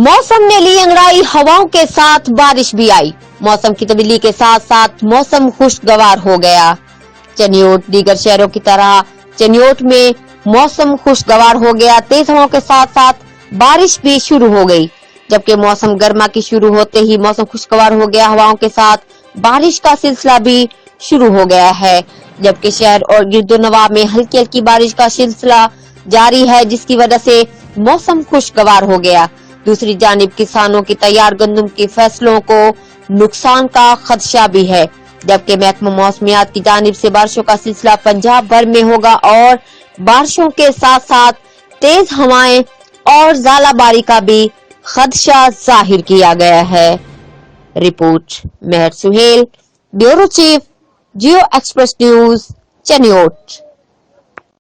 मौसम ने ली अंगड़ाई, हवाओं के साथ बारिश भी आई। मौसम की तब्दीली के साथ साथ मौसम खुशगवार हो गया। चनियोट दीगर शहरों की तरह चनियोट में मौसम खुशगवार हो गया। तेज हवाओं के साथ साथ बारिश भी शुरू हो गई। जबकि मौसम गर्मा की शुरू होते ही मौसम खुशगवार हो गया। हवाओं के साथ बारिश का सिलसिला भी शुरू हो गया है। जबकि शहर और गिरदोनवा में हल्की हल्की बारिश का सिलसिला जारी है, जिसकी वजह से मौसम खुशगवार हो गया। दूसरी जानिब किसानों की तैयार गंदम की फसलों को नुकसान का खदशा भी है। जबकि महकमा मौसमियात की जानिब से बारिशों का सिलसिला पंजाब भर में होगा और बारिशों के साथ साथ तेज हवाएं और ज़ालाबारी का भी खदशा जाहिर किया गया है। रिपोर्ट मेहर सुहेल, ब्यूरो चीफ, जियो एक्सप्रेस न्यूज, चनियोट।